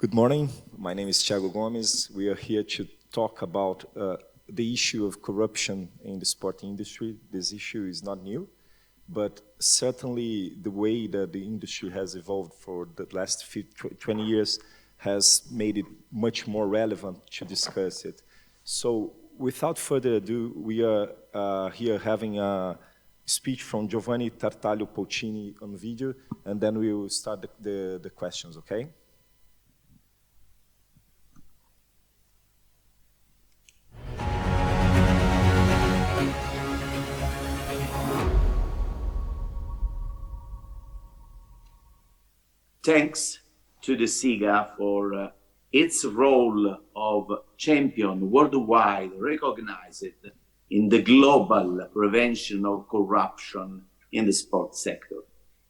Good morning. My name is Thiago Gomes. We are here to talk about the issue of corruption in the sport industry. This issue is not new, but certainly the way that the industry has evolved for the last 20 years has made it much more relevant to discuss it. So without further ado, we are here having a speech from Giovanni Tartaglio Polcini on video, and then we will start the questions, okay? Thanks to the SIGA for its role of champion worldwide recognized in the global prevention of corruption in the sports sector.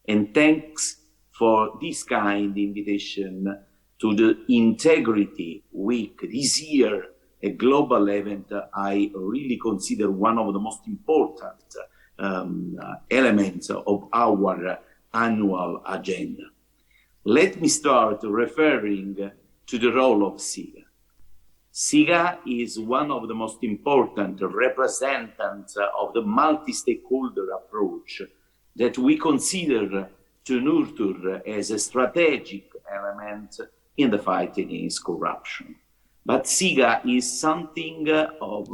And thanks for this kind invitation to the Integrity Week this year, a global event I really consider one of the most important elements of our annual agenda. Let me start referring to the role of SIGA. SIGA is one of the most important representatives of the multi-stakeholder approach that we consider to nurture as a strategic element in the fight against corruption. But SIGA is something of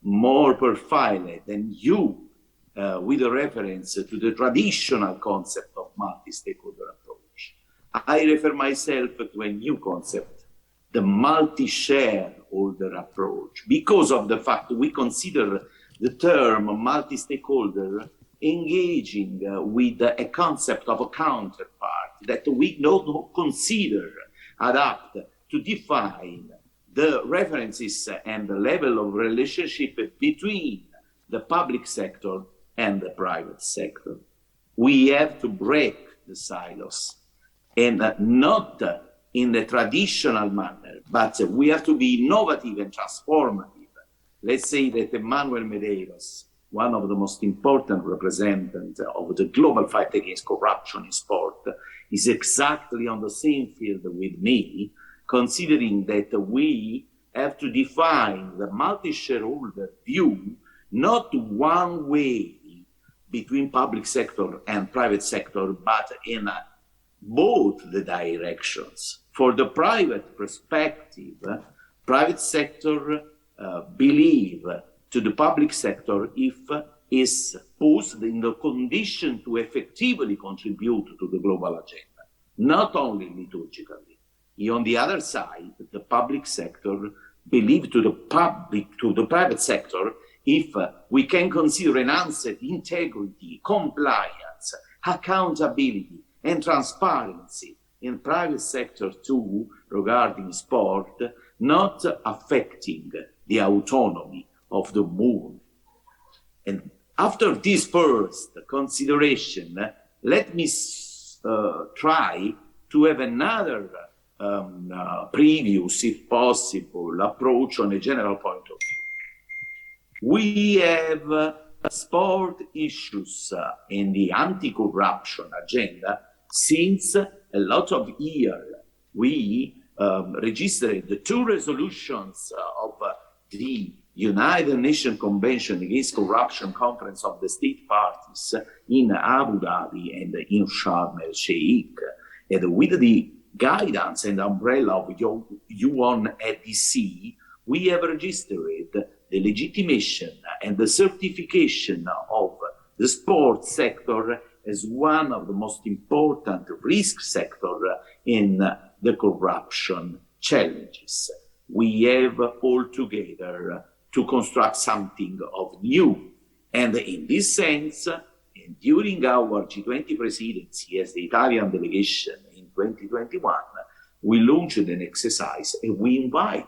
more profiled than you, with a reference to the traditional concept of multi-stakeholder approach. I refer myself to a new concept, the multi-shareholder approach, because of the fact we consider the term multi-stakeholder engaging with a concept of a counterpart that we don't consider adapt to define the references and the level of relationship between the public sector and the private sector. We have to break the silos. And not in the traditional manner, but we have to be innovative and transformative. Let's say that Emmanuel Medeiros, one of the most important representatives of the global fight against corruption in sport, is exactly on the same field with me, considering that we have to define the multi-shareholder view not one way between public sector and private sector, but in both the directions. For the private perspective, private sector believe to the public sector if is posed in the condition to effectively contribute to the global agenda, not only liturgically. On the other side, the public sector believe to the private sector if we can consider enhanced integrity, compliance, accountability, and transparency in private sector too regarding sport, not affecting the autonomy of the movement. And after this first consideration, let me try to have another previous, if possible, approach on a general point of view. We have sport issues in the anti-corruption agenda since a lot of years. We registered the 2 resolutions of the United Nations Convention Against Corruption Conference of the State Parties in Abu Dhabi and in Sharm el-Sheikh. And with the guidance and umbrella of UNFDC, we have registered the legitimation and the certification of the sports sector as one of the most important risk sector in the corruption challenges. We have all together to construct something of new. And in this sense, during our G20 presidency as the Italian delegation in 2021, we launched an exercise and we invited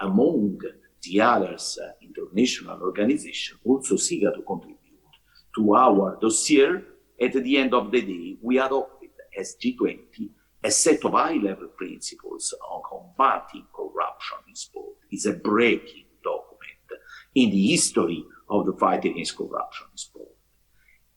among the others international organizations, also SIGA, to contribute to our dossier. At the end of the day, we adopted as G20 a set of high-level principles on combating corruption in sport. It's a breaking document in the history of the fight against corruption in sport.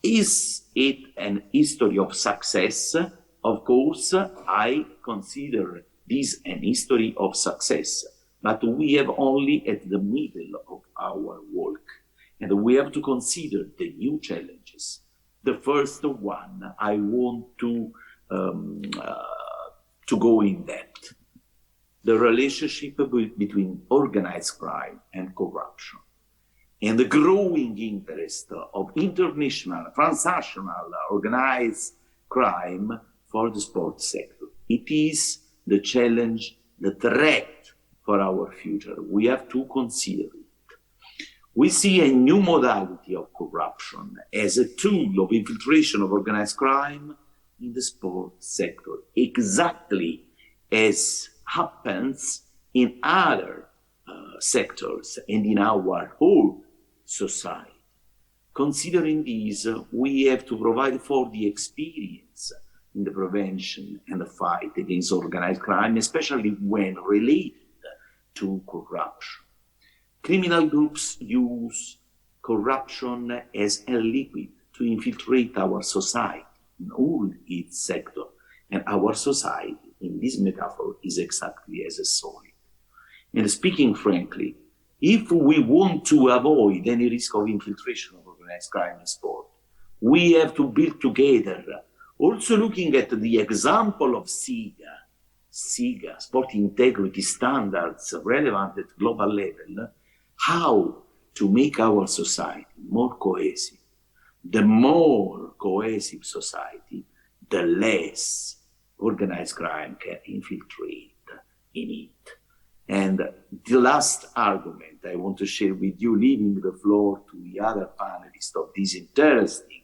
Is it an history of success? Of course, I consider this an history of success, but we have only at the middle of our work, and we have to consider the new challenges. The first one I want to go in depth: the relationship between organized crime and corruption, and the growing interest of international, transnational organized crime for the sports sector. It is the challenge, the threat for our future. We have to consider it. We see a new modality of corruption as a tool of infiltration of organized crime in the sports sector, exactly as happens in other sectors and in our whole society. Considering this, we have to provide for the experience in the prevention and the fight against organized crime, especially when related to corruption. Criminal groups use corruption as a liquid to infiltrate our society in all its sectors, and our society, in this metaphor, is exactly as a solid. And speaking frankly, if we want to avoid any risk of infiltration of organized crime in sport, we have to build together, also looking at the example of SIGA, sport integrity standards relevant at global level, how to make our society more cohesive. The more cohesive society, the less organized crime can infiltrate in it. And the last argument I want to share with you, leaving the floor to the other panelists of this interesting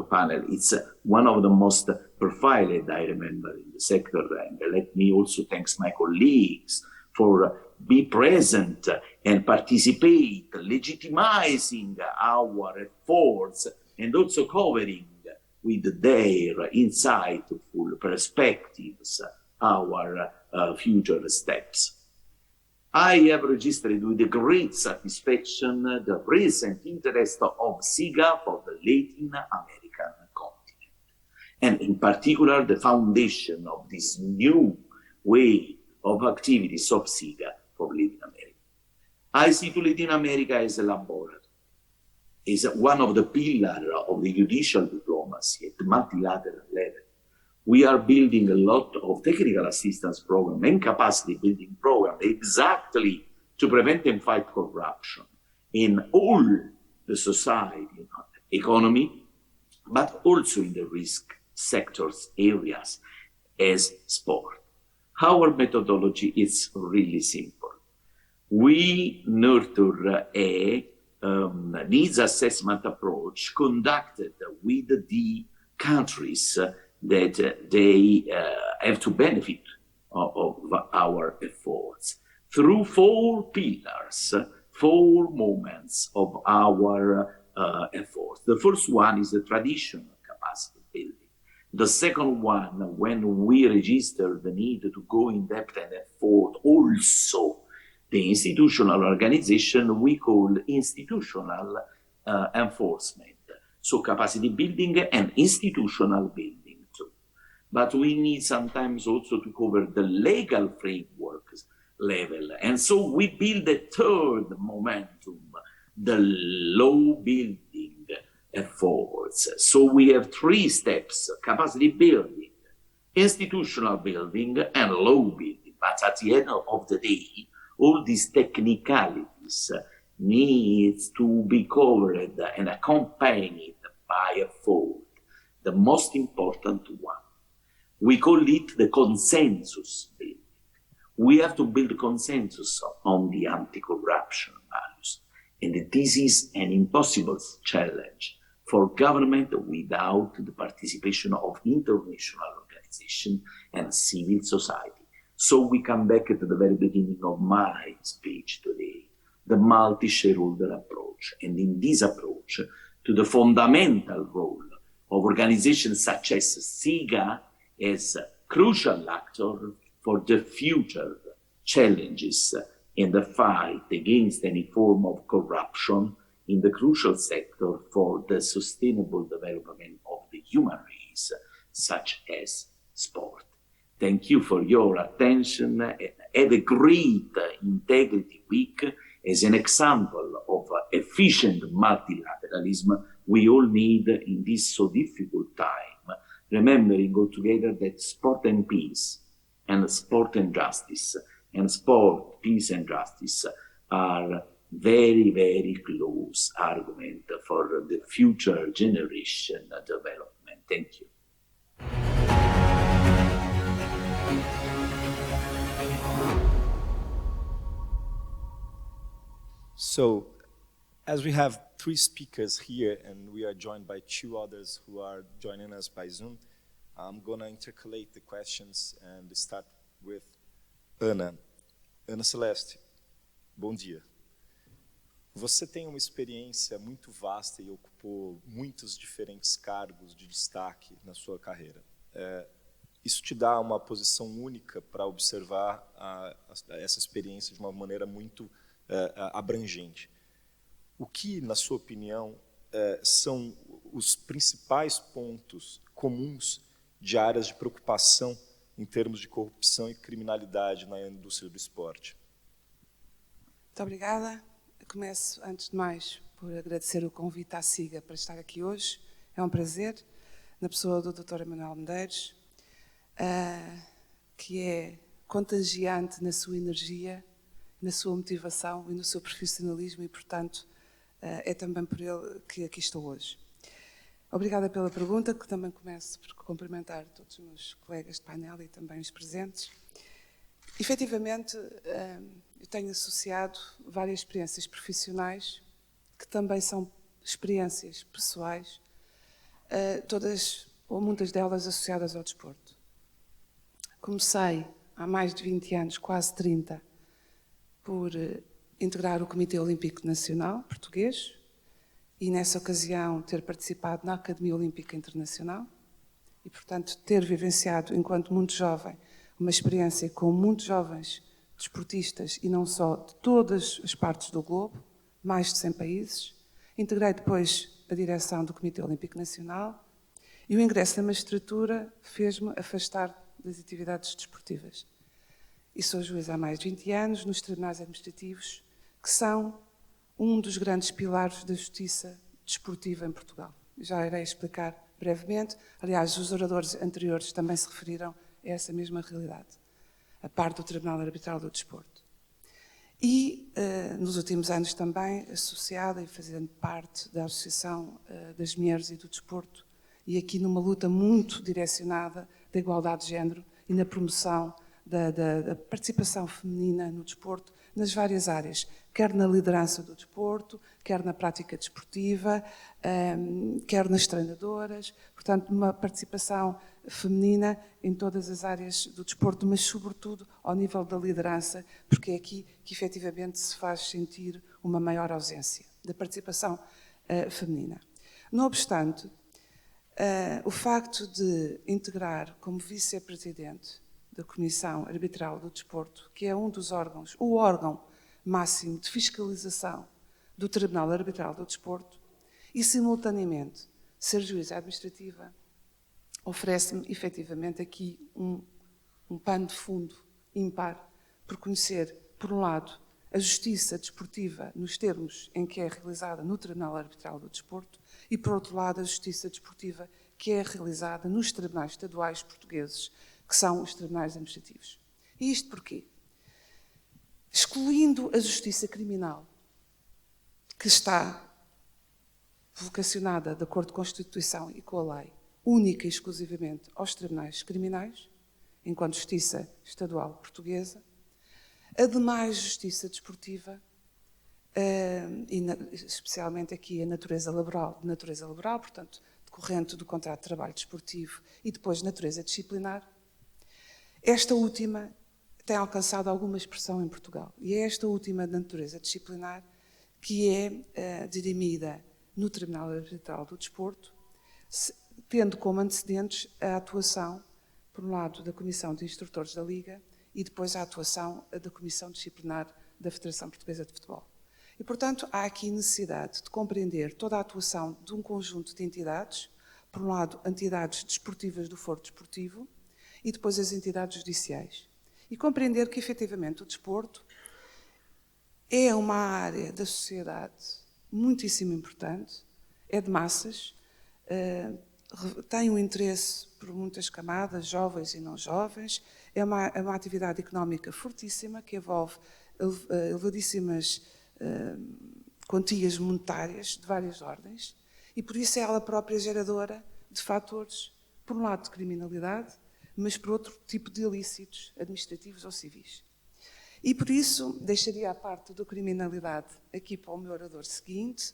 panel. It's one of the most profiled, I remember, in the sector. And let me also thank my colleagues for be present and participate, legitimizing our efforts and also covering with their insightful perspectives our future steps. I have registered with great satisfaction the recent interest of SIGA for the Latin American continent, and in particular the foundation of this new way of activities of SIGA for Latin America. I see to Latin America as a laboratory, is one of the pillars of the judicial diplomacy at the multilateral level. We are building a lot of technical assistance program and capacity building program exactly to prevent and fight corruption in all the society, economy, but also in the risk sectors areas as sport. Our methodology is really simple. We nurture a needs assessment approach conducted with the countries that they have to benefit of our efforts through 4 pillars, 4 moments of our efforts. The first one is the traditional capacity building. The second one, when we register the need to go in depth and effort also the institutional organization, we call institutional enforcement. So capacity building and institutional building. But we need sometimes also to cover the legal framework level. And so we build a third momentum, the law building efforts. So we have 3 steps: capacity building, institutional building, and law building. But at the end of the day, all these technicalities needs to be covered and accompanied by effort, the most important one. We call it the consensus building. We have to build consensus on the anti-corruption values. And this is an impossible challenge for government without the participation of international organizations and civil society. So we come back at the very beginning of my speech today, the multi-shareholder approach. And in this approach, to the fundamental role of organizations such as SIGA as a crucial actor for the future challenges in the fight against any form of corruption in the crucial sector for the sustainable development of the human race, such as sport. Thank you for your attention. Have a great Integrity Week as an example of efficient multilateralism we all need in this so difficult time, remembering altogether that sport and peace, and sport and justice, and sport, peace and justice are very, very close argument for the future generation development. Thank you. So, as we have 3 speakers here and we are joined by 2 others who are joining us by Zoom, I'm going to intercalate the questions and start with Ana. Ana Celeste, bom dia. Você tem uma experiência muito vasta e ocupou muitos diferentes cargos de destaque na sua carreira. Isso te dá uma posição única para observar essa experiência de uma maneira muito abrangente. O que, na sua opinião, são os principais pontos comuns de áreas de preocupação em termos de corrupção e criminalidade na indústria do esporte? Muito obrigada. Eu começo, antes de mais, por agradecer o convite à SIGA para estar aqui hoje. É um prazer, na pessoa do Dr. Emanuel Medeiros, que é contagiante na sua energia, na sua motivação e no seu profissionalismo e, portanto, é também por ele que aqui estou hoje. Obrigada pela pergunta, que também começo por cumprimentar todos os meus colegas de painel e também os presentes. Efetivamente, eu tenho associado várias experiências profissionais, que também são experiências pessoais, todas ou muitas delas associadas ao desporto. Comecei há mais de 20 anos, quase 30, por integrar o Comitê Olímpico Nacional português e, nessa ocasião, ter participado na Academia Olímpica Internacional e, portanto, ter vivenciado, enquanto muito jovem, uma experiência com muitos jovens desportistas e não só de todas as partes do globo, mais de 100 países. Integrei depois a direção do Comitê Olímpico Nacional e o ingresso na magistratura fez-me afastar das atividades desportivas. E sou juiz há mais de 20 anos nos tribunais administrativos, que são um dos grandes pilares da justiça desportiva em Portugal. Já irei explicar brevemente. Aliás, os oradores anteriores também se referiram a essa mesma realidade, a par do Tribunal Arbitral do Desporto. E, nos últimos anos também, associada e fazendo parte da Associação das Mulheres e do Desporto, e aqui numa luta muito direcionada da igualdade de género e na promoção da participação feminina no desporto, nas várias áreas, quer na liderança do desporto, quer na prática desportiva, quer nas treinadoras, portanto, uma participação feminina em todas as áreas do desporto, mas sobretudo ao nível da liderança, porque é aqui que efetivamente se faz sentir uma maior ausência da participação feminina. Não obstante, o facto de integrar como vice-presidente da Comissão Arbitral do Desporto, que é um dos órgãos, o órgão máximo de fiscalização do Tribunal Arbitral do Desporto, e simultaneamente ser juíza administrativa, oferece-me efetivamente aqui um pano de fundo ímpar por conhecer, por um lado, a justiça desportiva nos termos em que é realizada no Tribunal Arbitral do Desporto e, por outro lado, a justiça desportiva que é realizada nos tribunais estaduais portugueses, que são os tribunais administrativos. E isto porquê? Excluindo a justiça criminal, que está vocacionada, de acordo com a Constituição e com a lei, única e exclusivamente aos tribunais criminais, enquanto justiça estadual portuguesa, a demais justiça desportiva, e especialmente aqui a natureza laboral, portanto, decorrente do contrato de trabalho desportivo e depois natureza disciplinar, esta última tem alcançado alguma expressão em Portugal. E é esta última da natureza disciplinar que é dirimida no Tribunal Arbitral do Desporto, tendo como antecedentes a atuação, por um lado, da Comissão de Instrutores da Liga e depois a atuação da Comissão Disciplinar da Federação Portuguesa de Futebol. E, portanto, há aqui necessidade de compreender toda a atuação de um conjunto de entidades, Por um lado, entidades desportivas do foro desportivo e depois as entidades judiciais. E compreender que, efetivamente, o desporto é uma área da sociedade muitíssimo importante, é de massas, tem um interesse por muitas camadas, jovens e não jovens, é uma atividade económica fortíssima que envolve elevadíssimas quantias monetárias de várias ordens e por isso é ela própria geradora de fatores, por um lado de criminalidade, mas por outro tipo de ilícitos administrativos ou civis. E por isso deixaria a parte da criminalidade aqui para o meu orador seguinte,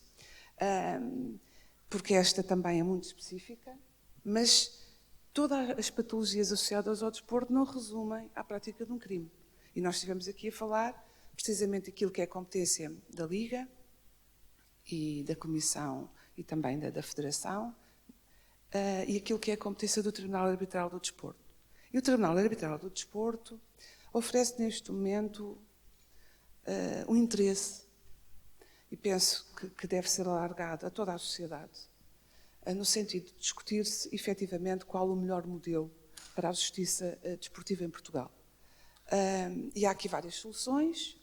porque esta também é muito específica, mas todas as patologias associadas ao desporto não resumem à prática de um crime. E nós estivemos aqui a falar precisamente aquilo que é a competência da Liga e da Comissão e também da Federação e aquilo que é a competência do Tribunal Arbitral do Desporto. E o Tribunal Arbitral do Desporto oferece neste momento um interesse e penso que deve ser alargado a toda a sociedade, no sentido de discutir-se efetivamente qual o melhor modelo para a justiça desportiva em Portugal. E há aqui várias soluções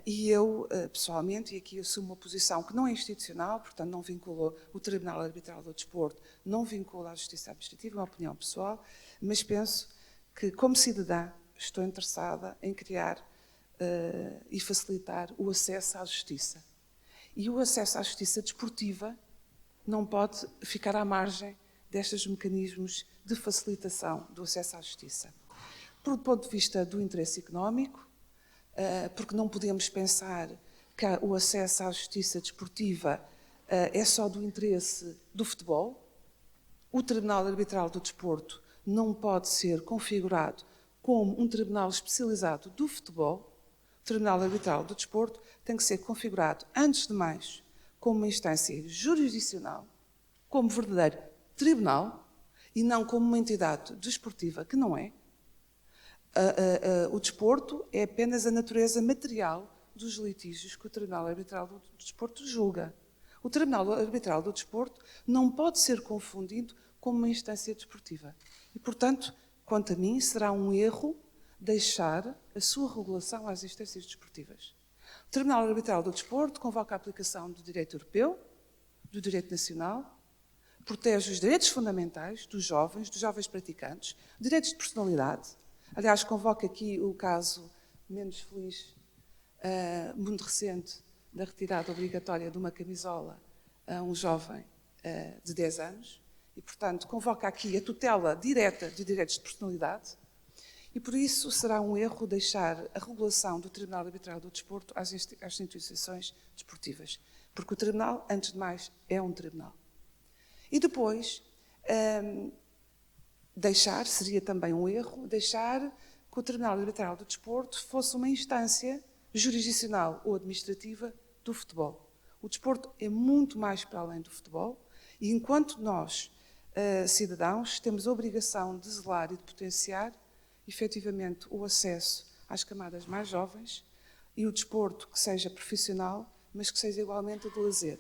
e eu, pessoalmente, e aqui assumo uma posição que não é institucional, portanto não vincula o Tribunal Arbitral do Desporto, não vincula a justiça administrativa, é uma opinião pessoal, mas penso que, como cidadã, estou interessada em criar e facilitar o acesso à justiça. E o acesso à justiça desportiva não pode ficar à margem destes mecanismos de facilitação do acesso à justiça. Por ponto de vista do interesse económico, porque não podemos pensar que o acesso à justiça desportiva é só do interesse do futebol. O Tribunal Arbitral do Desporto não pode ser configurado como um tribunal especializado do futebol. O Tribunal Arbitral do Desporto tem que ser configurado, antes de mais, como uma instância jurisdicional, como verdadeiro tribunal, e não como uma entidade desportiva, que não é. O desporto é apenas a natureza material dos litígios que o Tribunal Arbitral do Desporto julga. O Tribunal Arbitral do Desporto não pode ser confundido com uma instância desportiva. E, portanto, quanto a mim, será um erro deixar a sua regulação às instâncias desportivas. O Tribunal Arbitral do Desporto convoca a aplicação do direito europeu, do direito nacional, protege os direitos fundamentais dos jovens praticantes, direitos de personalidade. Aliás, convoco aqui o caso menos feliz, muito recente, da retirada obrigatória de uma camisola a um jovem de 10 anos e, portanto, convoca aqui a tutela direta de direitos de personalidade e, por isso, será um erro deixar a regulação do Tribunal Arbitral do Desporto às instituições desportivas, porque o Tribunal, antes de mais, é um tribunal. E depois, seria também um erro, deixar que o Tribunal Arbitral do Desporto fosse uma instância jurisdicional ou administrativa do futebol. O desporto é muito mais para além do futebol e enquanto nós, cidadãos, temos a obrigação de zelar e de potenciar efetivamente o acesso às camadas mais jovens e o desporto que seja profissional, mas que seja igualmente de lazer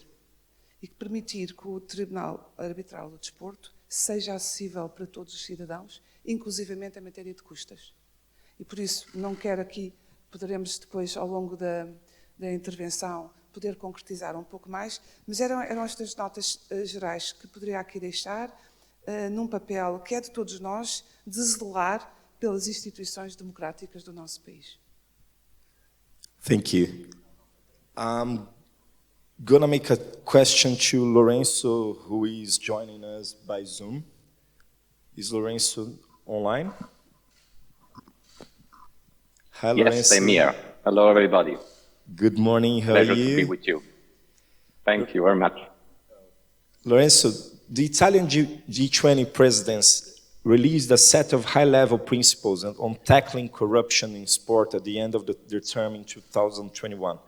e que permitir que o Tribunal Arbitral do Desporto seja acessível para todos os cidadãos, inclusivamente em matéria de custas. E por isso, não quero aqui, poderemos depois, ao longo da intervenção, poder concretizar um pouco mais, mas eram estas notas gerais que poderia aqui deixar num papel que é de todos nós, de zelar pelas instituições democráticas do nosso país. Thank you. I'm going to make a question to Lorenzo, who is joining us by Zoom. Is Lorenzo online? Hi, Lorenzo. Yes, I'm here. Hello, everybody. Good morning. How Pleasure are you? to be with you. Thank you very much. Lorenzo, the Italian G20 presidents released a set of high-level principles on tackling corruption in sport at the end of their term in 2021.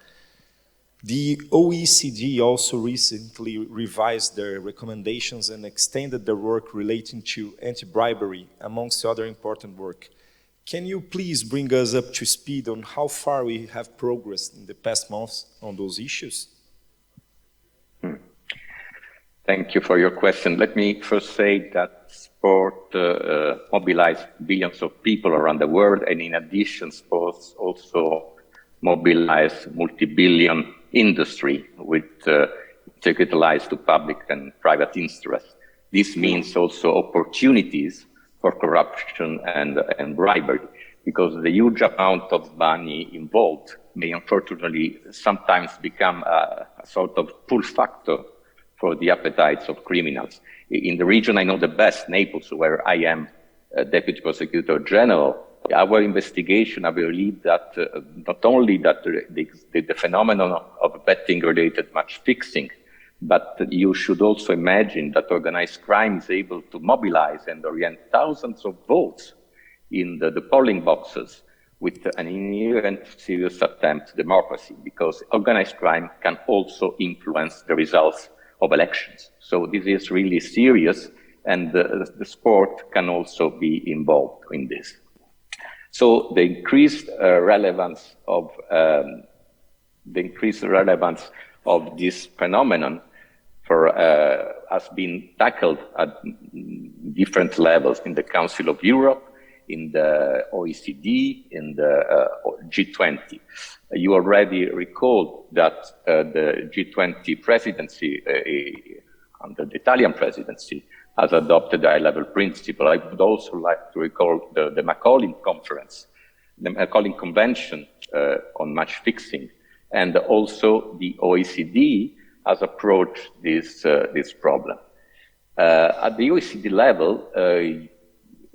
The OECD also recently revised their recommendations and extended their work relating to anti-bribery, amongst other important work. Can you please bring us up to speed on how far we have progressed in the past months on those issues? Thank you for your question. Let me first say that sport mobilizes billions of people around the world, and in addition, sports also mobilize multi-billion industry with integralized to public and private interests. This means also opportunities for corruption and bribery, because the huge amount of money involved may unfortunately sometimes become a sort of pull factor for the appetites of criminals. In the region I know the best, Naples, where I am Deputy Prosecutor General, our investigation, I believe that not only that the phenomenon of betting-related match fixing, but you should also imagine that organized crime is able to mobilize and orient thousands of votes in the polling boxes with an inherent serious attempt to democracy, because organized crime can also influence the results of elections. So this is really serious, and the sport can also be involved in this. So the increased relevance of this phenomenon has been tackled at different levels in the Council of Europe, in the OECD, in the G20. You already recalled that the G20 presidency, under the Italian presidency, has adopted a high-level principle. I would also like to recall the Macaulay Conference, the Macaulay Convention on match fixing, and also the OECD has approached this problem. At the OECD level,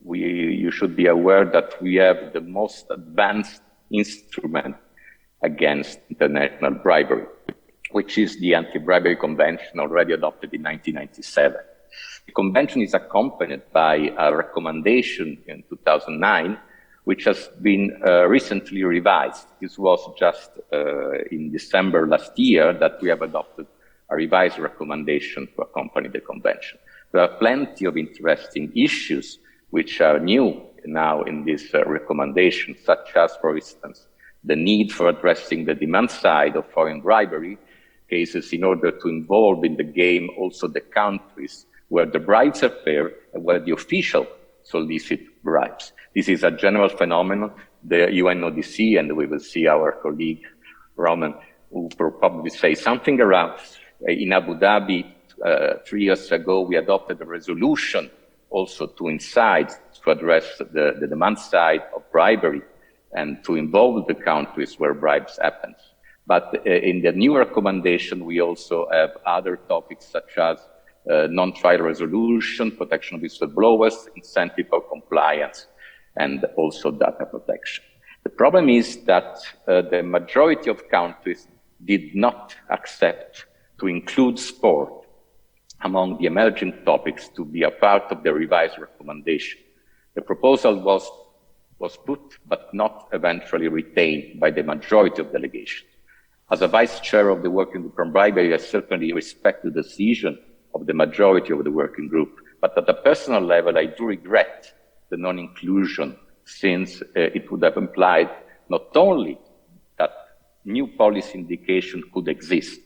you should be aware that we have the most advanced instrument against international bribery, which is the Anti-Bribery Convention already adopted in 1997. The convention is accompanied by a recommendation in 2009, which has been recently revised. This was just in December last year that we have adopted a revised recommendation to accompany the convention. There are plenty of interesting issues which are new now in this recommendation, such as, for instance, the need for addressing the demand side of foreign bribery cases in order to involve in the game also the countries where the bribes are fair and where the official solicit bribes. This is a general phenomenon. The UNODC, and we will see our colleague Roman, who will probably say something around. In Abu Dhabi, 3 years ago, we adopted a resolution also to incite, to address the demand side of bribery and to involve the countries where bribes happen. But in the new recommendation, we also have other topics such as non-trial resolution, protection of whistleblowers, incentive for compliance, and also data protection. The problem is that the majority of countries did not accept to include sport among the emerging topics to be a part of the revised recommendation. The proposal was put, but not eventually retained by the majority of delegations. As a vice chair of the working group on bribery, I certainly respect the decision of the majority of the working group, but at a personal level, I do regret the non-inclusion, since it would have implied not only that new policy indication could exist,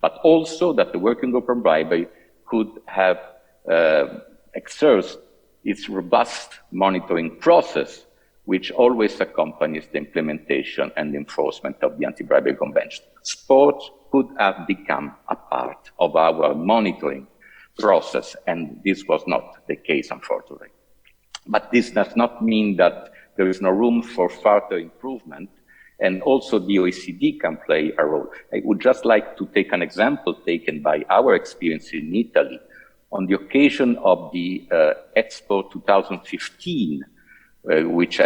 but also that the working group on bribery could have exercised its robust monitoring process, which always accompanies the implementation and enforcement of the Anti-Bribery Convention. Sport could have become a part of our monitoring process, and this was not the case, unfortunately. But this does not mean that there is no room for further improvement, and also the OECD can play a role. I would just like to take an example taken by our experience in Italy. On the occasion of the Expo 2015, which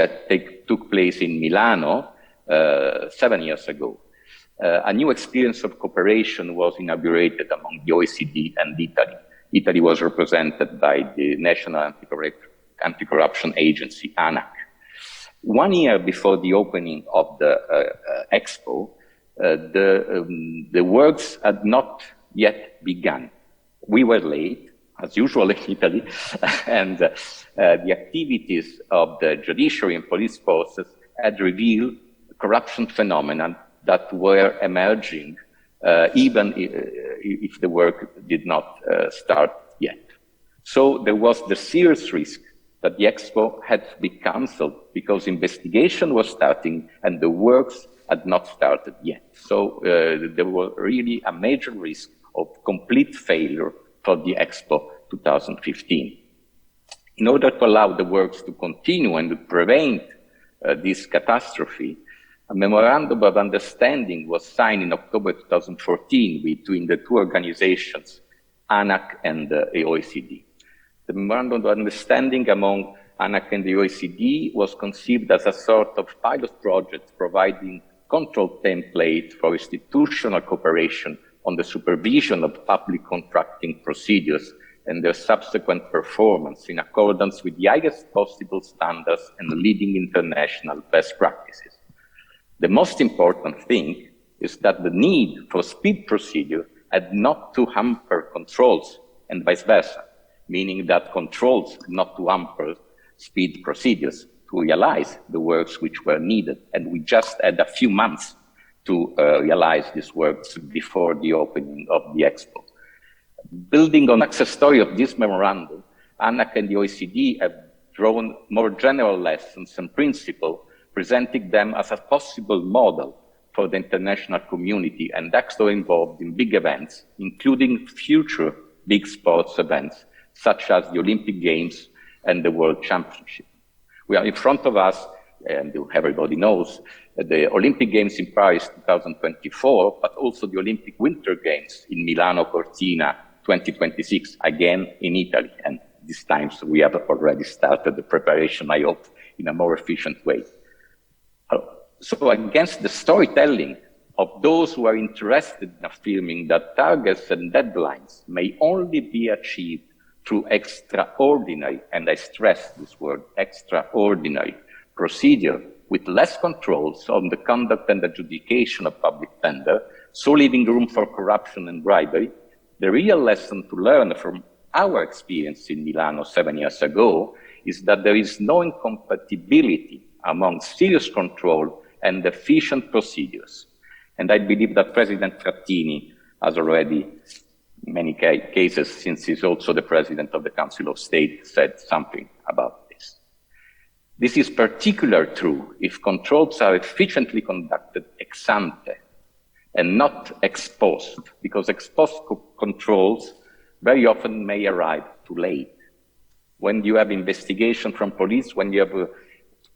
took place in Milano 7 years ago, a new experience of cooperation was inaugurated among the OECD and Italy. Italy was represented by the National Anti-Corruption Agency, ANAC. 1 year before the opening of the Expo, the works had not yet begun. We were late, as usual in Italy, and the activities of the judiciary and police forces had revealed corruption phenomena that were emerging even if the work did not start yet. So there was the serious risk that the expo had to be cancelled because investigation was starting and the works had not started yet. So there was really a major risk of complete failure for the Expo 2015. In order to allow the works to continue and to prevent this catastrophe, a memorandum of understanding was signed in October 2014 between the two organizations, ANAC and the OECD. The memorandum of understanding among ANAC and the OECD was conceived as a sort of pilot project providing control template for institutional cooperation on the supervision of public contracting procedures and their subsequent performance in accordance with the highest possible standards and leading international best practices. The most important thing is that the need for speed procedure had not to hamper controls and vice versa, meaning that controls not to hamper speed procedures to realize the works which were needed. And we just had a few months to realize these works before the opening of the Expo. Building on the success story of this memorandum, ANAC and the OECD have drawn more general lessons and principles, presenting them as a possible model for the international community and Expo involved in big events, including future big sports events, such as the Olympic Games and the World Championship. We are in front of us, and everybody knows, the Olympic Games in Paris 2024, but also the Olympic Winter Games in Milano Cortina 2026, again in Italy. And this time we have already started the preparation, I hope, in a more efficient way. So against the storytelling of those who are interested in affirming that targets and deadlines may only be achieved through extraordinary, and I stress this word, extraordinary procedure with less controls on the conduct and adjudication of public tender, so leaving room for corruption and bribery, the real lesson to learn from our experience in Milano 7 years ago is that there is no incompatibility among serious control and efficient procedures. And I believe that President Frattini has already, in many cases, since he's also the President of the Council of State, said something about this. This is particularly true if controls are efficiently conducted ex ante and not ex post, because ex post controls very often may arrive too late. When you have investigation from police, when you have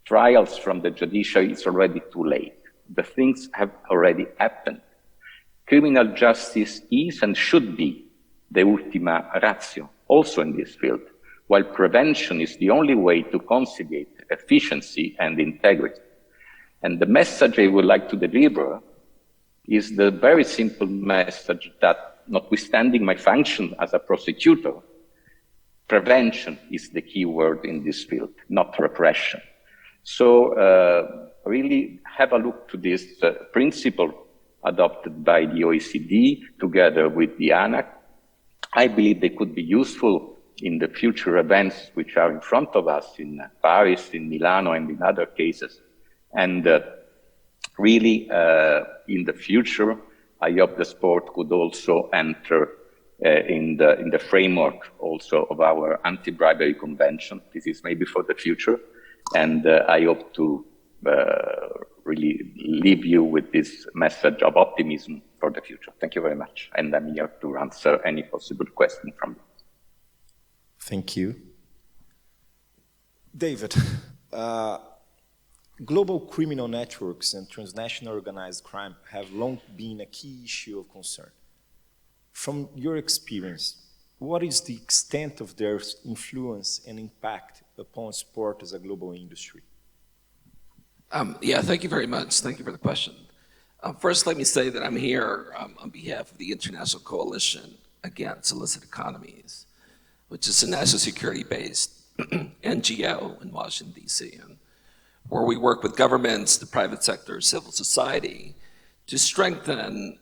trials from the judiciary, it's already too late. The things have already happened. Criminal justice is and should be the ultima ratio, also in this field, while prevention is the only way to conciliate efficiency and integrity. And the message I would like to deliver is the very simple message that, notwithstanding my function as a prosecutor, prevention is the key word in this field, not repression. So really have a look to this principle adopted by the OECD together with the ANAC. I believe they could be useful in the future events which are in front of us in Paris, in Milano, and in other cases. And really, in the future, I hope the sport could also enter in the framework also of our anti-bribery convention. This is maybe for the future. And I hope to really leave you with this message of optimism for the future. Thank you very much. And I'm here to answer any possible question from you. Thank you. David, global criminal networks and transnational organized crime have long been a key issue of concern. From your experience, what is the extent of their influence and impact upon sport as a global industry? Yeah, thank you very much. Thank you for the question. First, let me say that I'm here on behalf of the International Coalition Against Illicit Economies, which is a national security-based NGO in Washington, D.C., and where we work with governments, the private sector, civil society, to strengthen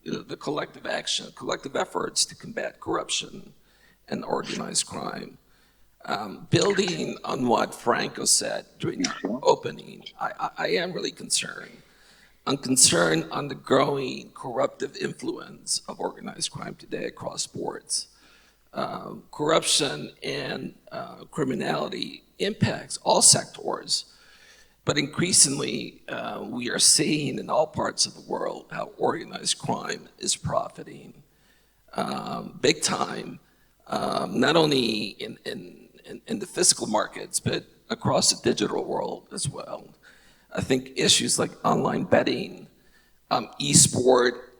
the collective action, collective efforts to combat corruption and organized crime. Building on what Franco said during the opening, I am really concerned I'm concerned on the growing corruptive influence of organized crime today across sports. Corruption and criminality impacts all sectors, but increasingly we are seeing in all parts of the world how organized crime is profiting big time, not only in the physical markets, but across the digital world as well. I think issues like online betting, e-sport,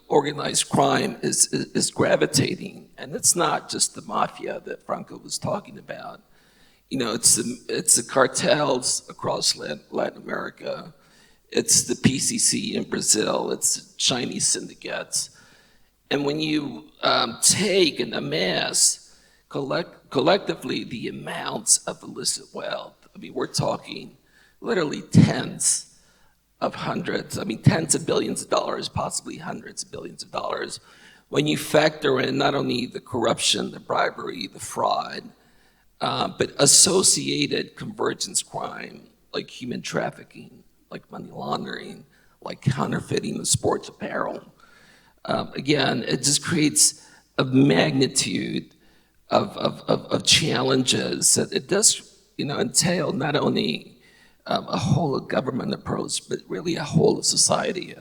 organized crime is gravitating, and it's not just the mafia that Franco was talking about. It's the cartels across Latin America. It's the PCC in Brazil. It's Chinese syndicates. And when you take and amass collectively the amounts of illicit wealth, we're talking literally tens of billions of dollars, possibly hundreds of billions of dollars. When you factor in not only the corruption, the bribery, the fraud, but associated convergence crime, like human trafficking, like money laundering, like counterfeiting of sports apparel. Again, it just creates a magnitude of challenges that it does, entail not only a whole of government approach, but really a whole of society.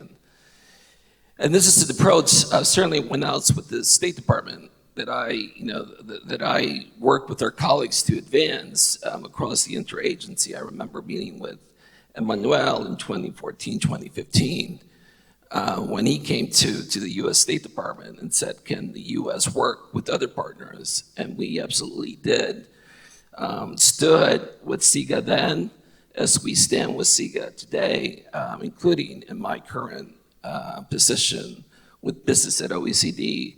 And this is an approach, certainly when I was with the State Department, that I worked with our colleagues to advance across the interagency. I remember meeting with Emmanuel in 2014, 2015, when he came to the US State Department and said, can the US work with other partners? And we absolutely did. Stood with SIGA then, as we stand with SIGA today, including in my current position with business at OECD,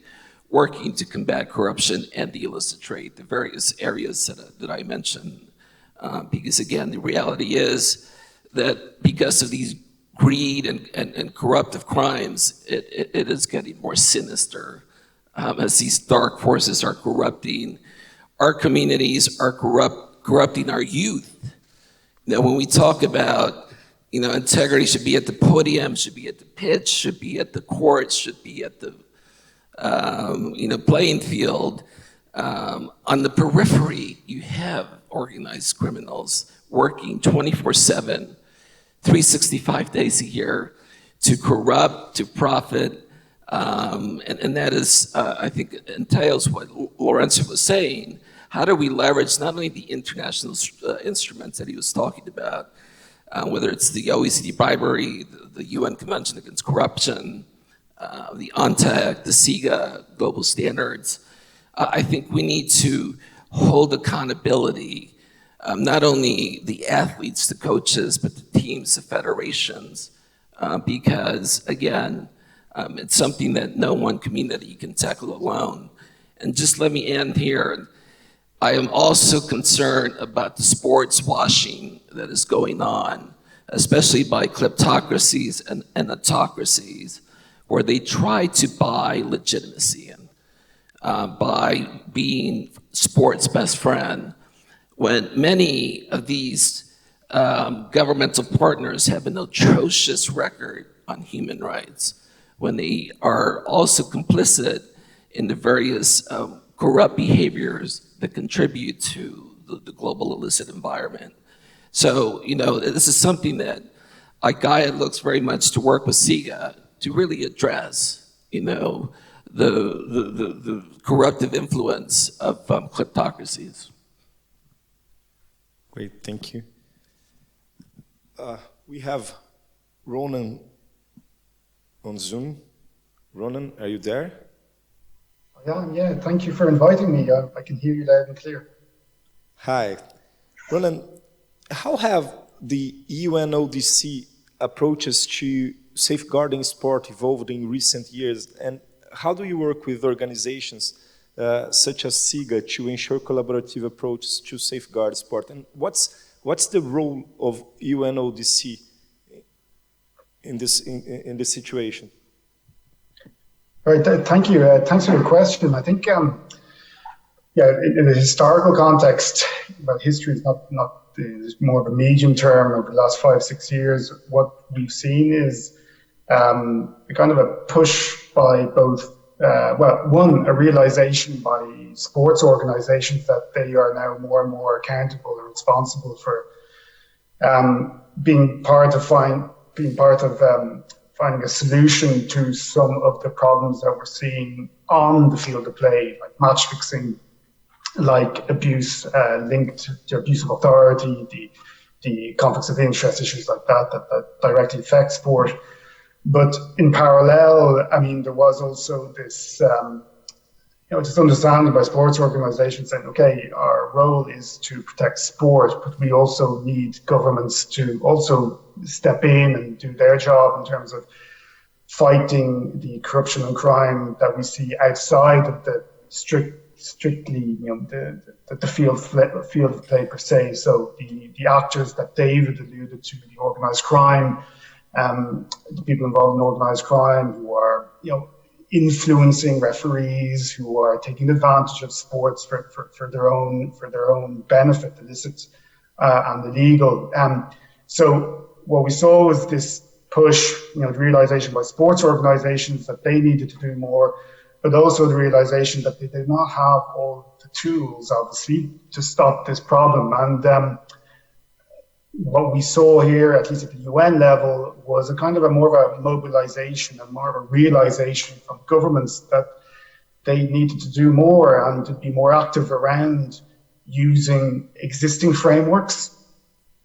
working to combat corruption and the illicit trade, the various areas that I mentioned. Because again, the reality is that because of these greed and corruptive crimes, it is getting more sinister as these dark forces are corrupting our communities, are corrupting our youth. When we talk about, integrity should be at the podium, should be at the pitch, should be at the court, should be at the, playing field. On the periphery, you have organized criminals working 24/7, 365 days a year to corrupt, to profit. And that is, I think, entails what Lorenzo was saying. How do we leverage not only the international instruments that he was talking about, whether it's the OECD bribery, the UN Convention Against Corruption, the UNTAC, the SIGA global standards. I think we need to hold accountability, not only the athletes, the coaches, but the teams, the federations, because again, it's something that no one community can tackle alone. And just let me end here. I am also concerned about the sports washing that is going on, especially by kleptocracies and autocracies, where they try to buy legitimacy by being sports' best friend, when many of these governmental partners have an atrocious record on human rights, when they are also complicit in the various corrupt behaviors that contribute to the global illicit environment. So, this is something that IGAIA looks very much to work with SIGA to really address, the corruptive influence of kleptocracies. Great, thank you. We have Ronan on Zoom. Ronan, are you there? Yeah, thank you for inviting me. I can hear you loud and clear. Hi. Ronan, how have the UNODC approaches to safeguarding sport evolved in recent years, and how do you work with organizations such as SIGA to ensure collaborative approaches to safeguard sport? And what's the role of UNODC in this situation? Right, thank you. Thanks for the question. I think, in a historical context, history is not more of a medium term over the last 5-6 years, what we've seen is a kind of a push by both, a realization by sports organizations that they are now more and more accountable and responsible for being part of finding a solution to some of the problems that we're seeing on the field of play, like match fixing, like abuse linked to abuse of authority, the conflicts of interest, issues like that directly affect sport. But in parallel, I mean, there was also this, this understanding by sports organizations saying, okay, our role is to protect sport, but we also need governments to also step in and do their job in terms of fighting the corruption and crime that we see outside of the strictly, the field of play per se. So the actors that David alluded to, the organised crime, the people involved in organised crime who are, influencing referees, who are taking advantage of sports for their own benefit, illicit and illegal. So what we saw was this push, the realization by sports organizations that they needed to do more, but also the realization that they did not have all the tools, obviously, to stop this problem. And what we saw here, at least at the UN level, was a kind of more of a mobilization and more of a realization from governments that they needed to do more and to be more active around using existing frameworks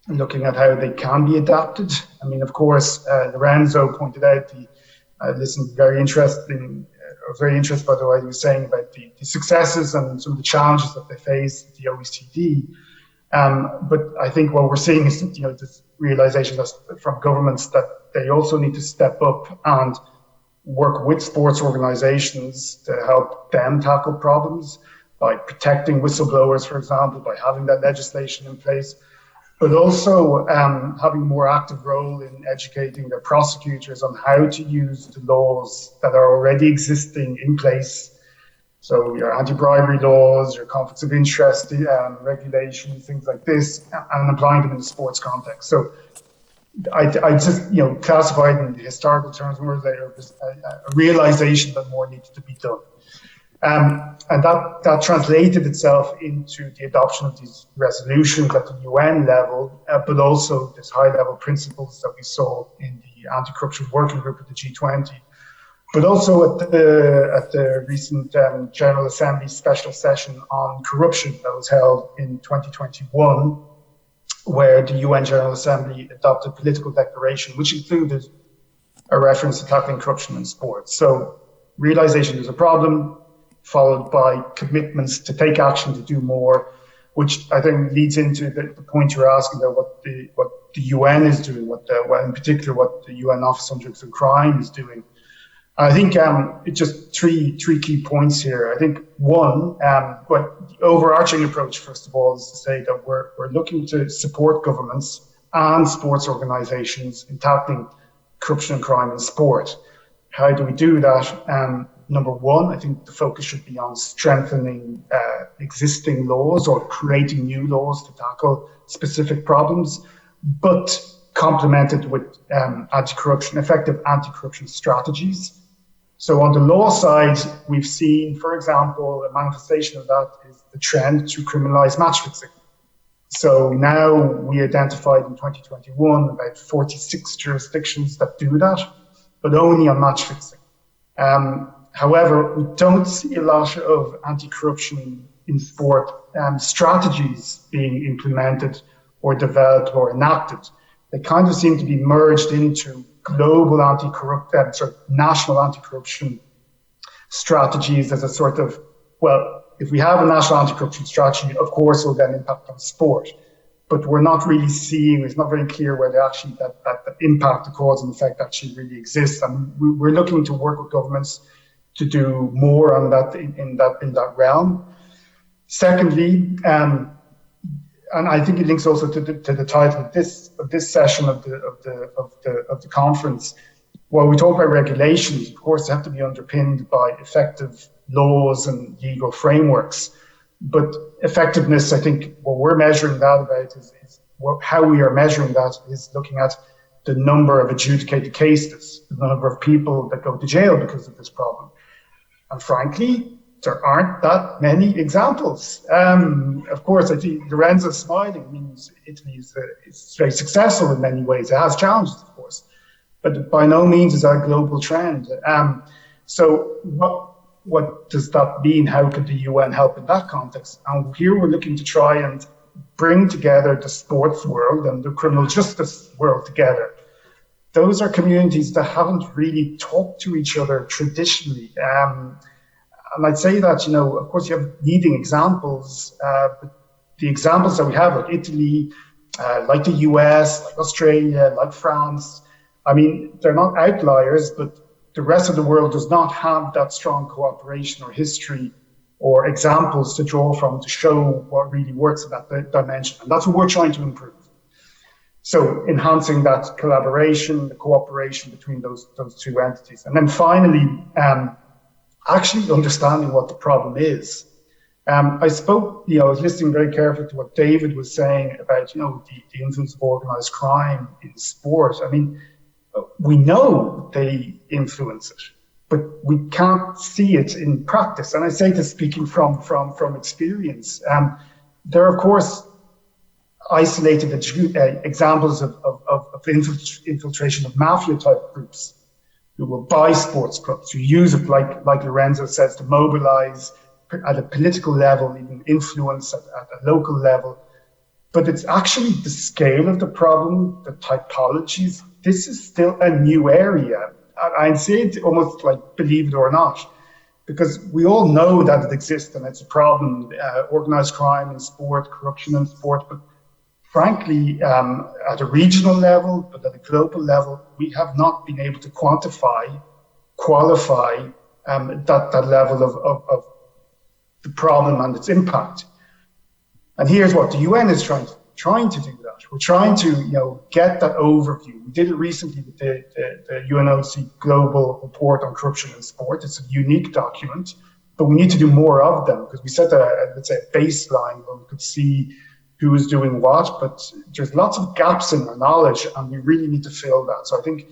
and looking at how they can be adapted. I mean, of course, Lorenzo pointed out I listened very interested, by the way, he was saying about the successes and some of the challenges that they face at the OECD. But I think what we're seeing is, this realization from governments that they also need to step up and work with sports organizations to help them tackle problems by protecting whistleblowers, for example, by having that legislation in place, but also having a more active role in educating their prosecutors on how to use the laws that are already existing in place. So your anti-bribery laws, your conflicts of interest regulations, things like this, and applying them in the sports context. So I just, classified in the historical terms, where there was a realization that more needed to be done. And that translated itself into the adoption of these resolutions at the UN level, but also this high-level principles that we saw in the anti-corruption working group of the G20. But also at the recent General Assembly special session on corruption that was held in 2021, where the UN General Assembly adopted a political declaration, which included a reference to tackling corruption in sports. So realization there's a problem, followed by commitments to take action to do more, which I think leads into the point you're asking about what the UN is doing, in particular what the UN Office on Drugs and Crime is doing. I think it's just three key points here. I think one, but the overarching approach, first of all, is to say that we're looking to support governments and sports organizations in tackling corruption and crime in sport. How do we do that? Number one, I think the focus should be on strengthening existing laws or creating new laws to tackle specific problems, but complemented with effective anti-corruption strategies. So on the law side, we've seen, for example, a manifestation of that is the trend to criminalize match fixing. So now we identified in 2021 about 46 jurisdictions that do that, but only on match fixing. However, we don't see a lot of anti-corruption in sport strategies being implemented or developed or enacted. They kind of seem to be merged into global national anti-corruption strategies as a sort of, if we have a national anti-corruption strategy, of course it will then impact on sport. But we're not really seeing, it's not very clear whether actually that impact, the cause and effect actually really exists. And we're looking to work with governments to do more on that in that realm. Secondly, and I think it links also to the title of this session of the conference. While we talk about regulations, of course, they have to be underpinned by effective laws and legal frameworks. But effectiveness, I think, what we're measuring that about is how we are measuring that is looking at the number of adjudicated cases, the number of people that go to jail because of this problem. And frankly, there aren't that many examples. Of course, I think Lorenzo's smiling. I mean, Italy is very successful in many ways. It has challenges, of course, but by no means is that a global trend. So what does that mean? How could the UN help in that context? And here we're looking to try and bring together the sports world and the criminal justice world together. Those are communities that haven't really talked to each other traditionally. And I'd say that, of course, you have leading examples, but the examples that we have, like Italy, like the US, like Australia, like France, I mean, they're not outliers, but the rest of the world does not have that strong cooperation or history or examples to draw from to show what really works in that dimension. And that's what we're trying to improve. So enhancing that collaboration, the cooperation between those two entities. And then finally, actually understanding what the problem is. I spoke, I was listening very carefully to what David was saying about, the influence of organized crime in sport. I mean, we know they influence it, but we can't see it in practice. And I say this speaking from experience. There are, of course, isolated examples of infiltration of mafia-type groups who will buy sports clubs, who use it, like Lorenzo says, to mobilize at a political level, even influence at a local level. But it's actually the scale of the problem, the typologies. This is still a new area. I'd say it almost like believe it or not, because we all know that it exists and it's a problem, organized crime in sport, corruption in sport. But frankly, at a regional level, but at a global level, we have not been able to quantify, qualify that level of the problem and its impact. And here's what the UN is trying to do that. We're trying to, get that overview. We did it recently with the UNOC Global Report on Corruption in Sport. It's a unique document, but we need to do more of them because we set let's say a baseline where we could see who is doing what, but there's lots of gaps in our knowledge and we really need to fill that. So I think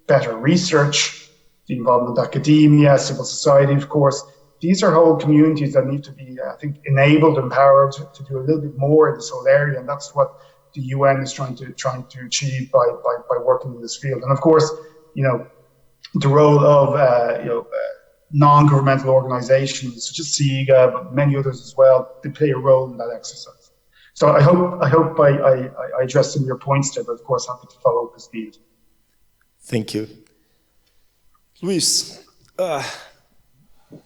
better research, the involvement of academia, civil society, of course, these are whole communities that need to be, I think, enabled, empowered to do a little bit more in this whole area. And that's what the UN is trying to achieve by working in this field. And of course, the role of, non-governmental organizations such as SIGA, but many others as well, they play a role in that exercise. So I hope I addressed some of your points there, but of course, happy to follow up as needed. Thank you. Luis,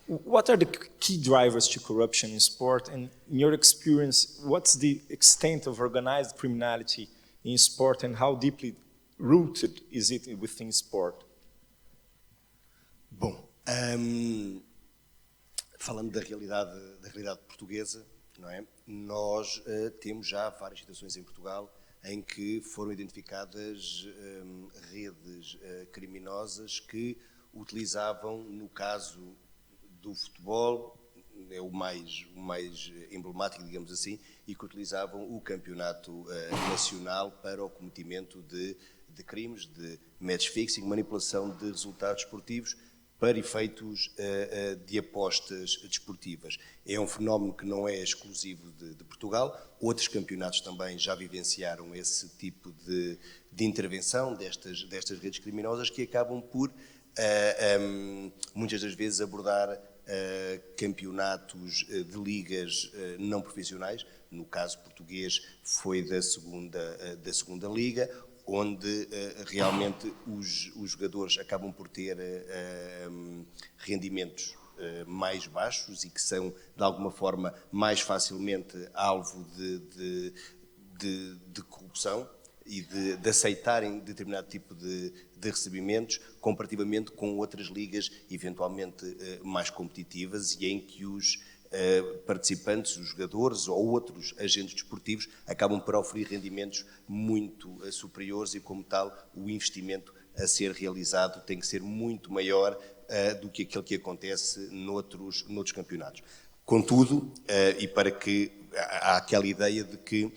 what are the key drivers to corruption in sport? And in your experience, what's the extent of organized criminality in sport and how deeply rooted is it within sport? Bom, falando da realidade portuguesa, não é? Nós temos já várias situações em Portugal em que foram identificadas redes criminosas que utilizavam, no caso do futebol, é o mais emblemático, digamos assim, e que utilizavam o campeonato nacional para o cometimento de crimes, de match fixing, manipulação de resultados esportivos para efeitos de apostas desportivas. É um fenómeno que não é exclusivo de Portugal, outros campeonatos também já vivenciaram esse tipo de intervenção destas redes criminosas que acabam por, muitas das vezes, abordar campeonatos de ligas não profissionais. No caso português foi da segunda liga, onde realmente os jogadores acabam por ter rendimentos mais baixos e que são, de alguma forma, mais facilmente alvo de corrupção e de aceitarem determinado tipo de recebimentos comparativamente com outras ligas eventualmente mais competitivas e em que os participantes, os jogadores ou outros agentes desportivos acabam por oferir rendimentos muito superiores e, como tal, o investimento a ser realizado tem que ser muito maior do que aquele que acontece noutros campeonatos. Contudo, e para que há aquela ideia de que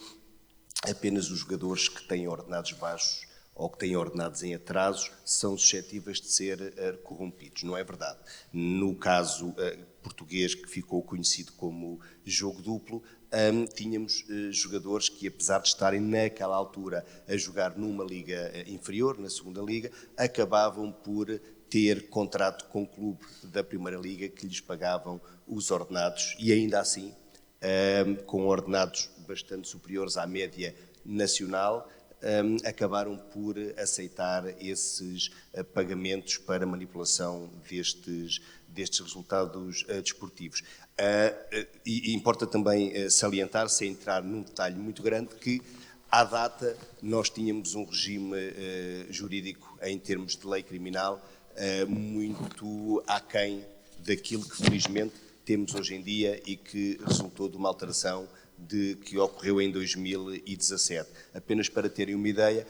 apenas os jogadores que têm ordenados baixos ou que têm ordenados em atrasos são suscetíveis de ser corrompidos. Não é verdade. No caso português, que ficou conhecido como jogo duplo, tínhamos jogadores que, apesar de estarem naquela altura a jogar numa liga inferior, na segunda liga, acabavam por ter contrato com o clube da primeira liga que lhes pagavam os ordenados e ainda assim, com ordenados bastante superiores à média nacional, acabaram por aceitar esses pagamentos para manipulação destes resultados desportivos. E importa também salientar, sem entrar num detalhe muito grande, que à data nós tínhamos um regime jurídico em termos de lei criminal muito aquém daquilo que felizmente temos hoje em dia e que resultou de uma alteração que ocorreu em 2017. Apenas para terem uma ideia,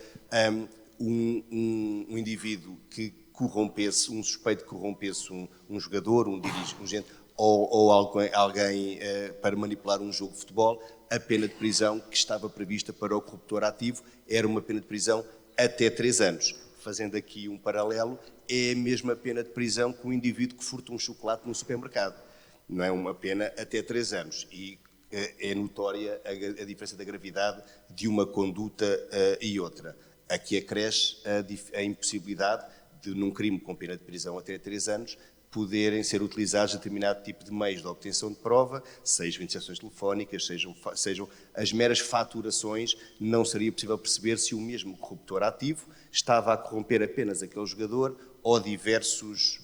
um indivíduo que corrompesse, um suspeito que corrompesse um jogador, um dirigente ou alguém para manipular um jogo de futebol, a pena de prisão que estava prevista para o corruptor ativo era uma pena de prisão até 3 anos. Fazendo aqui um paralelo, é a mesma pena de prisão que um indivíduo que furta um chocolate no supermercado. Não é uma pena até 3 anos. E é notória a diferença da gravidade de uma conduta e outra. Aqui acresce a impossibilidade de, num crime com pena de prisão até 3 anos, poderem ser utilizados determinado tipo de meios de obtenção de prova, sejam interceptações telefónicas, sejam as meras faturações. Não seria possível perceber se o mesmo corruptor ativo estava a corromper apenas aquele jogador ou diversos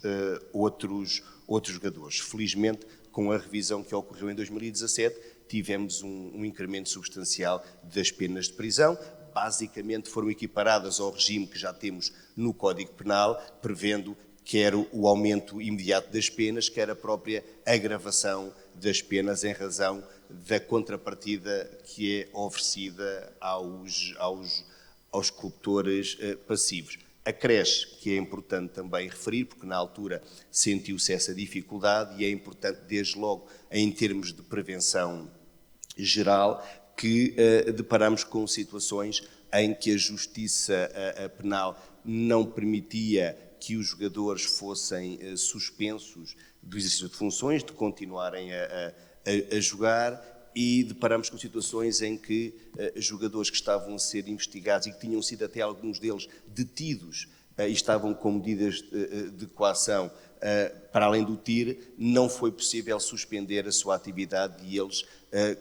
outros jogadores. Felizmente, com a revisão que ocorreu em 2017, tivemos um incremento substancial das penas de prisão. Basicamente foram equiparadas ao regime que já temos no Código Penal, prevendo quer o aumento imediato das penas, quer a própria agravação das penas em razão da contrapartida que é oferecida aos corruptores passivos. Acresce que é importante também referir, porque na altura sentiu-se essa dificuldade e é importante desde logo em termos de prevenção geral que deparamos com situações em que a justiça penal não permitia que os jogadores fossem suspensos do exercício de funções, de continuarem a jogar, e deparamos com situações em que jogadores que estavam a ser investigados e que tinham sido até alguns deles detidos e estavam com medidas de coação para além do TIR, não foi possível suspender a sua atividade e eles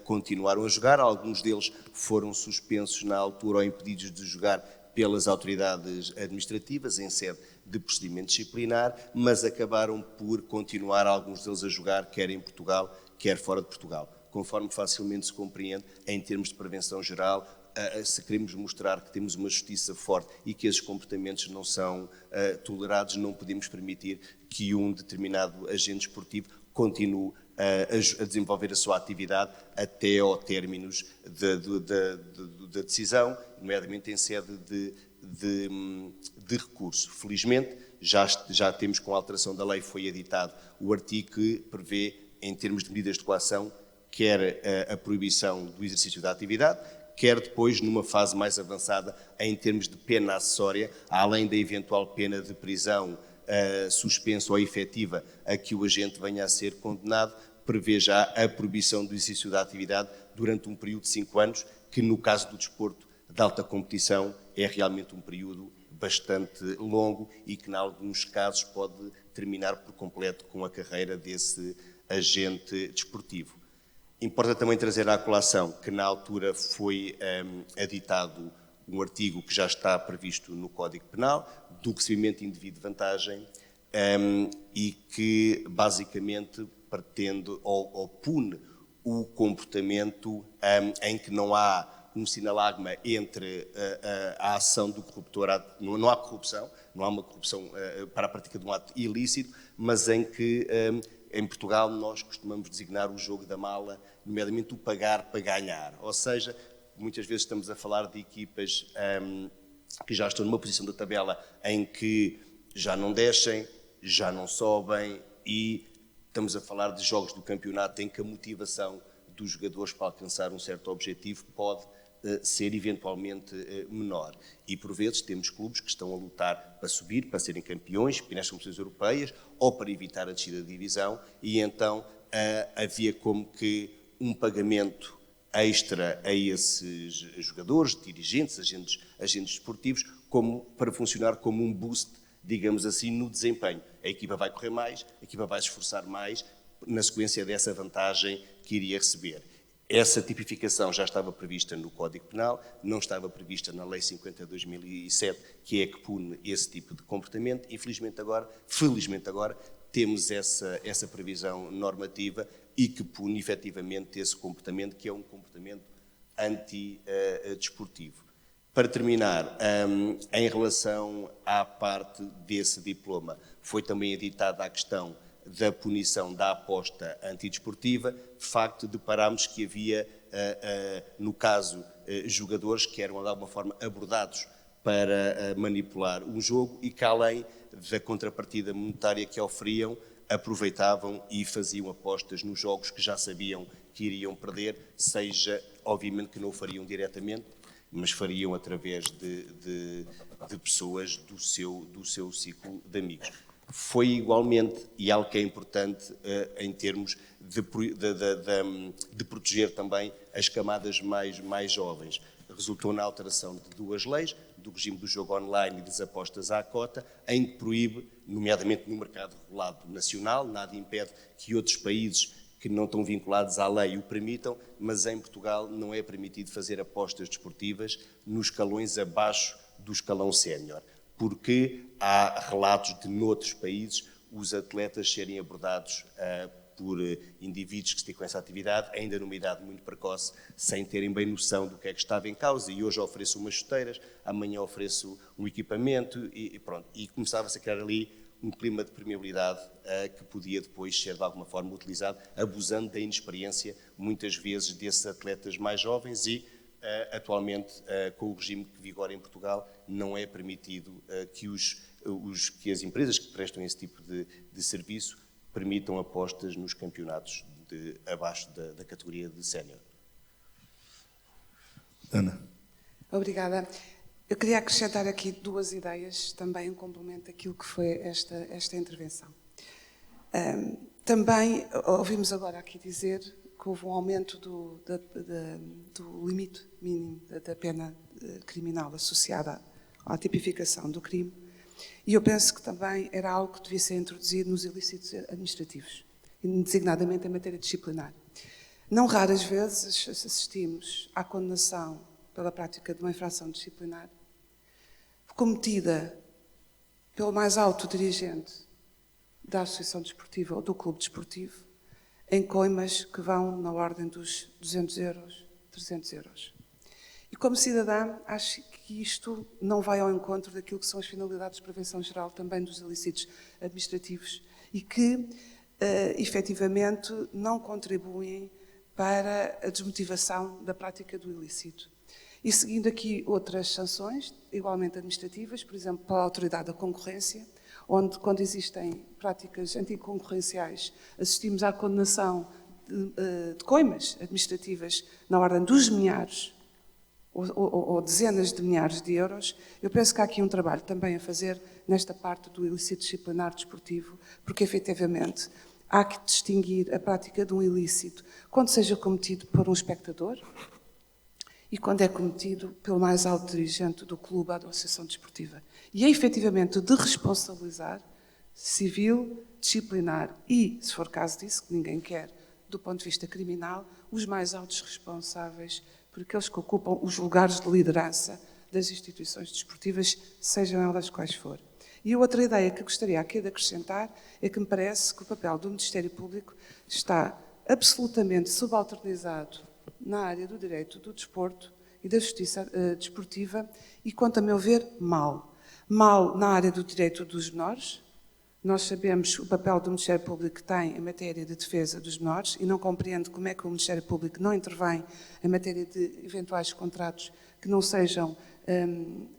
continuaram a jogar. Alguns deles foram suspensos na altura ou impedidos de jogar pelas autoridades administrativas em sede de procedimento disciplinar, mas acabaram por continuar alguns deles a jogar, quer em Portugal, quer fora de Portugal. Conforme facilmente se compreende, em termos de prevenção geral, se queremos mostrar que temos uma justiça forte e que esses comportamentos não são tolerados, não podemos permitir que um determinado agente esportivo continue a desenvolver a sua atividade até ao término da decisão, nomeadamente em sede de recurso. Felizmente, já temos, com a alteração da lei, foi editado o artigo que prevê, em termos de medidas de coação, quer a proibição do exercício da atividade, quer depois, numa fase mais avançada, em termos de pena acessória, além da eventual pena de prisão suspensa ou efetiva a que o agente venha a ser condenado, prevê já a proibição do exercício da atividade durante um período de 5 anos, que no caso do desporto de alta competição é realmente um período bastante longo e que, em alguns casos, pode terminar por completo com a carreira desse agente desportivo. Importa também trazer à colação que, na altura, foi editado um artigo que já está previsto no Código Penal, do recebimento indevido de vantagem, e que, basicamente, pretende ou pune o comportamento em que não há um sinalagma entre a ação do corruptor, não há corrupção, não há uma corrupção para a prática de um ato ilícito, mas em que, em Portugal, nós costumamos designar o jogo da mala, nomeadamente o pagar para ganhar. Ou seja, muitas vezes estamos a falar de equipas que já estão numa posição da tabela em que já não descem, já não sobem, e estamos a falar de jogos do campeonato em que a motivação dos jogadores para alcançar um certo objetivo pode ser eventualmente menor. E por vezes temos clubes que estão a lutar para subir, para serem campeões, para ir nas competições europeias ou para evitar a descida de divisão, e então havia como que um pagamento extra a esses jogadores, dirigentes, agentes desportivos, como para funcionar como um boost, digamos assim, no desempenho. A equipa vai correr mais, a equipa vai se esforçar mais na sequência dessa vantagem que iria receber. Essa tipificação já estava prevista no Código Penal, não estava prevista na Lei 50 de 2007, que é que pune esse tipo de comportamento, e felizmente agora temos essa previsão normativa e que pune efetivamente esse comportamento, que é um comportamento antidesportivo. Para terminar, em relação à parte desse diploma, foi também editada a questão da punição da aposta antidesportiva. De facto, deparámos que havia, no caso, jogadores que eram de alguma forma abordados para manipular um jogo e que, além da contrapartida monetária que oferiam, aproveitavam e faziam apostas nos jogos que já sabiam que iriam perder, seja, obviamente, que não o fariam diretamente, mas fariam através de pessoas do seu ciclo de amigos. Foi igualmente, e algo que é importante em termos de proteger também as camadas mais jovens. Resultou na alteração de 2 leis, do regime do jogo online e das apostas à cota, em que proíbe, nomeadamente no mercado regulado nacional, nada impede que outros países que não estão vinculados à lei o permitam, mas em Portugal não é permitido fazer apostas desportivas nos escalões abaixo do escalão sénior, porque há relatos de noutros países os atletas serem abordados por indivíduos que se dedicam a essa atividade, ainda numa idade muito precoce, sem terem bem noção do que é que estava em causa, e hoje ofereço umas chuteiras, amanhã ofereço um equipamento, e pronto. E começava-se a criar ali um clima de permeabilidade que podia depois ser de alguma forma utilizado, abusando da inexperiência, muitas vezes, desses atletas mais jovens e, atualmente, com o regime que vigora em Portugal, não é permitido que as empresas que prestam esse tipo de serviço permitam apostas nos campeonatos abaixo da categoria de sénior. Ana. Obrigada. Eu queria acrescentar aqui 2 ideias, também em complemento daquilo que foi esta intervenção. Também ouvimos agora aqui dizer que houve um aumento do limite mínimo da pena criminal associada à tipificação do crime, e eu penso que também era algo que devia ser introduzido nos ilícitos administrativos, designadamente em matéria disciplinar. Não raras vezes assistimos à condenação pela prática de uma infração disciplinar cometida pelo mais alto dirigente da associação desportiva ou do clube desportivo, em coimas que vão na ordem dos 200 euros, 300 euros. E como cidadã, acho que isto não vai ao encontro daquilo que são as finalidades de prevenção geral também dos ilícitos administrativos e que, efetivamente, não contribuem para a desmotivação da prática do ilícito. E seguindo aqui outras sanções, igualmente administrativas, por exemplo, pela autoridade da concorrência, onde, quando existem práticas anticoncorrenciais, assistimos à condenação de coimas administrativas na ordem dos milhares ou dezenas de milhares de euros. Eu penso que há aqui um trabalho também a fazer nesta parte do ilícito disciplinar desportivo, porque, efetivamente, há que distinguir a prática de um ilícito quando seja cometido por um espectador e quando é cometido pelo mais alto dirigente do clube ou da associação desportiva. E é, efetivamente, de responsabilizar civil, disciplinar e, se for caso disso, que ninguém quer, do ponto de vista criminal, os mais altos responsáveis por aqueles que ocupam os lugares de liderança das instituições desportivas, sejam elas quais forem. E outra ideia que gostaria aqui de acrescentar é que me parece que o papel do Ministério Público está absolutamente subalternizado na área do direito do desporto e da justiça desportiva e, quanto a meu ver, mal. Mal na área do direito dos menores. Nós sabemos o papel do Ministério Público que tem em matéria de defesa dos menores e não compreendo como é que o Ministério Público não intervém em matéria de eventuais contratos que não sejam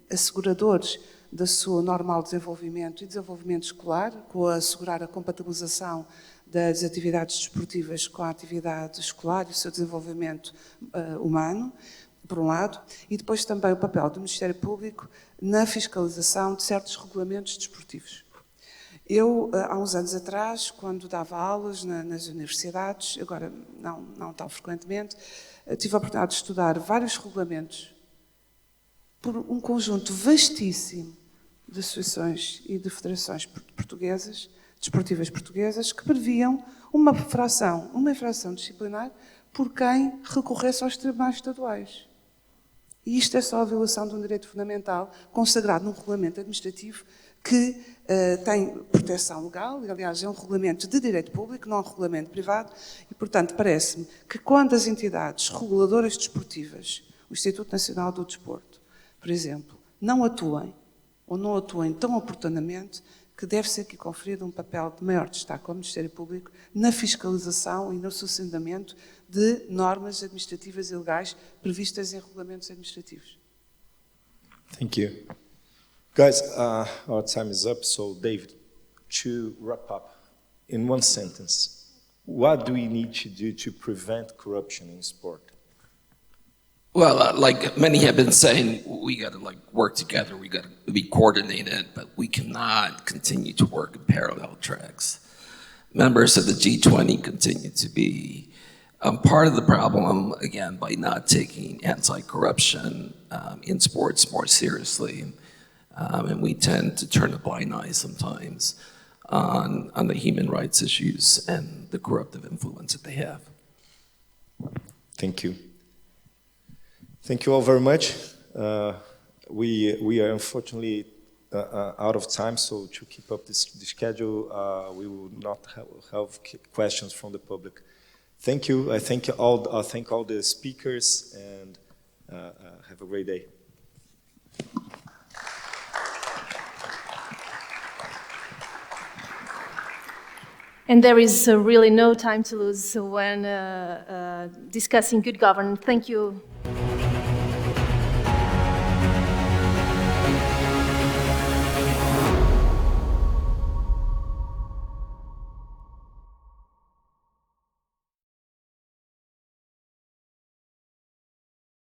asseguradores do seu normal desenvolvimento e desenvolvimento escolar, com a assegurar a compatibilização das atividades desportivas com a atividade escolar e o seu desenvolvimento humano. por um lado, e depois também o papel do Ministério Público na fiscalização de certos regulamentos desportivos. Eu, há uns anos atrás, quando dava aulas nas universidades, agora não tão frequentemente, tive a oportunidade de estudar vários regulamentos por um conjunto vastíssimo de associações e de federações portuguesas, desportivas portuguesas, que previam uma infração disciplinar por quem recorresse aos tribunais estaduais. E isto é só a violação de um direito fundamental consagrado num regulamento administrativo que tem proteção legal, e, aliás, é um regulamento de direito público, não é um regulamento privado, e, portanto, parece-me que quando as entidades reguladoras desportivas, o Instituto Nacional do Desporto, por exemplo, não atuem tão oportunamente, que deve ser aqui conferido um papel de maior destaque ao Ministério Público na fiscalização e no sucedimento de normas administrativas e legais previstas em regulamentos administrativos. Thank you. Guys, our time is up, so David, to wrap up, in one sentence, what do we need to do to prevent corruption in sport? Well, like many have been saying, we got to work together. We got to be coordinated, but we cannot continue to work in parallel tracks. Members of the G20 continue to be part of the problem, again, by not taking anti-corruption in sports more seriously. And we tend to turn a blind eye sometimes on the human rights issues and the corruptive influence that they have. Thank you. Thank you all very much. We are unfortunately out of time, so to keep up the schedule, we will not have questions from the public. Thank you. I thank all the speakers, and have a great day. And there is really no time to lose when discussing good governance. Thank you.